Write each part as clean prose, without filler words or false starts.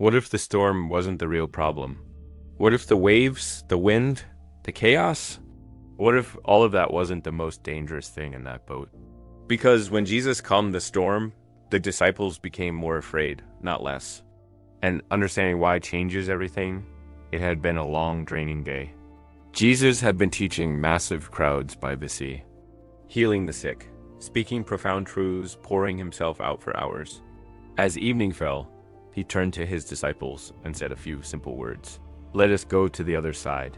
What if the storm wasn't the real problem? What if the waves, the wind, the chaos? What if all of that wasn't the most dangerous thing in that boat? Because when Jesus calmed the storm, the disciples became more afraid, not less. And understanding why changes everything, it had been a long, draining day. Jesus had been teaching massive crowds by the sea, healing the sick, speaking profound truths, pouring himself out for hours. As evening fell, he turned to his disciples and said a few simple words. Let us go to the other side.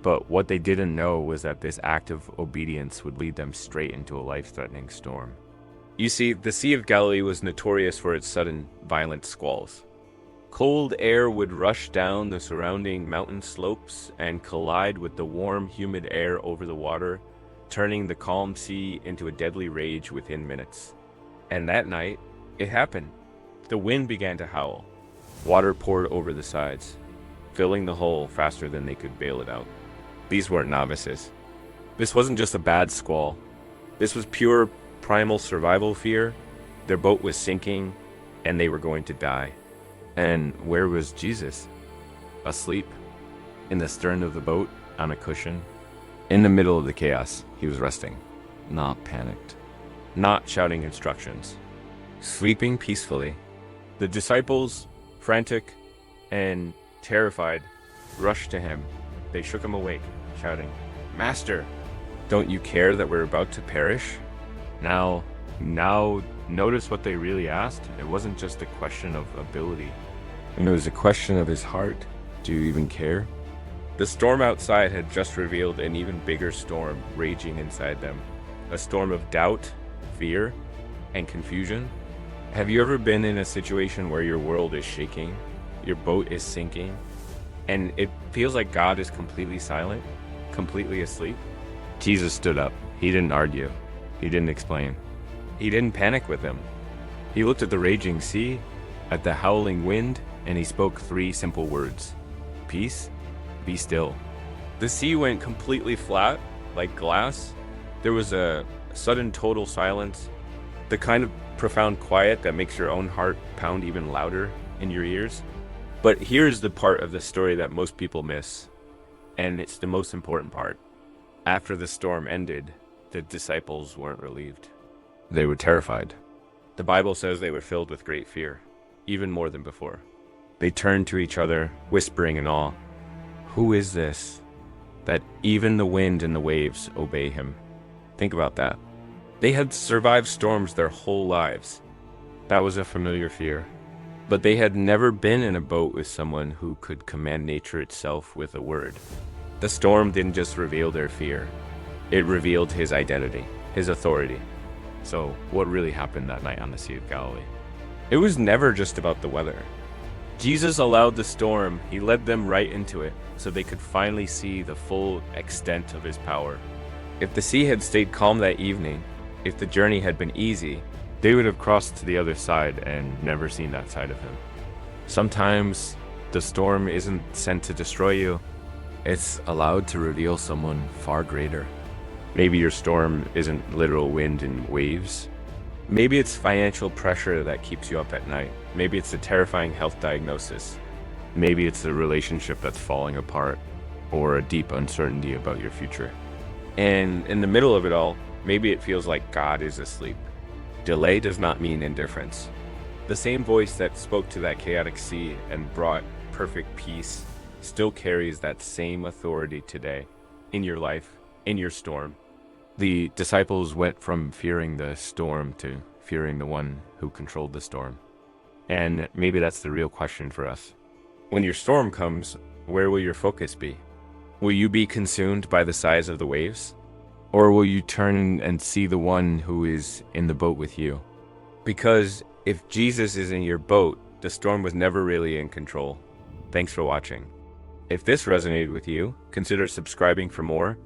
But what they didn't know was that this act of obedience would lead them straight into a life-threatening storm. You see, the Sea of Galilee was notorious for its sudden, violent squalls. Cold air would rush down the surrounding mountain slopes and collide with the warm, humid air over the water, turning the calm sea into a deadly rage within minutes. And that night, it happened. The wind began to howl. Water poured over the sides, filling the hull faster than they could bail it out. These weren't novices. This wasn't just a bad squall. This was pure, primal survival fear. Their boat was sinking, and they were going to die. And where was Jesus? Asleep. In the stern of the boat, on a cushion. In the middle of the chaos, he was resting. Not panicked. Not shouting instructions. Sleeping peacefully. The disciples, frantic and terrified, rushed to him. They shook him awake, shouting, Master, don't you care that we're about to perish? Now, notice what they really asked. It wasn't just a question of ability. And it was a question of his heart. Do you even care? The storm outside had just revealed an even bigger storm raging inside them. A storm of doubt, fear, and confusion. Have you ever been in a situation where your world is shaking, your boat is sinking, and it feels like God is completely silent, completely asleep? Jesus stood up. He didn't argue. He didn't explain. He didn't panic with them. He looked at the raging sea, at the howling wind, and he spoke 3 simple words. Peace, be still. The sea went completely flat, like glass. There was a sudden total silence, the kind of profound quiet that makes your own heart pound even louder in your ears. But here's the part of the story that most people miss, and it's the most important part. After the storm ended, the disciples weren't relieved. They were terrified. The Bible says they were filled with great fear, even more than before. They turned to each other, whispering in awe, Who is this, that even the wind and the waves obey him? Think about that. They had survived storms their whole lives. That was a familiar fear. But they had never been in a boat with someone who could command nature itself with a word. The storm didn't just reveal their fear. It revealed his identity, his authority. So what really happened that night on the Sea of Galilee? It was never just about the weather. Jesus allowed the storm. He led them right into it so they could finally see the full extent of his power. If the sea had stayed calm that evening, if the journey had been easy, they would have crossed to the other side and never seen that side of him. Sometimes the storm isn't sent to destroy you. It's allowed to reveal someone far greater. Maybe your storm isn't literal wind and waves. Maybe it's financial pressure that keeps you up at night. Maybe it's a terrifying health diagnosis. Maybe it's a relationship that's falling apart, or a deep uncertainty about your future. And in the middle of it all, maybe it feels like God is asleep. Delay does not mean indifference. The same voice that spoke to that chaotic sea and brought perfect peace still carries that same authority today, in your life, in your storm. The disciples went from fearing the storm to fearing the one who controlled the storm. And maybe that's the real question for us. When your storm comes, where will your focus be? Will you be consumed by the size of the waves? Or will you turn and see the one who is in the boat with you? Because if Jesus is in your boat, the storm was never really in control. Thanks for watching. If this resonated with you, consider subscribing for more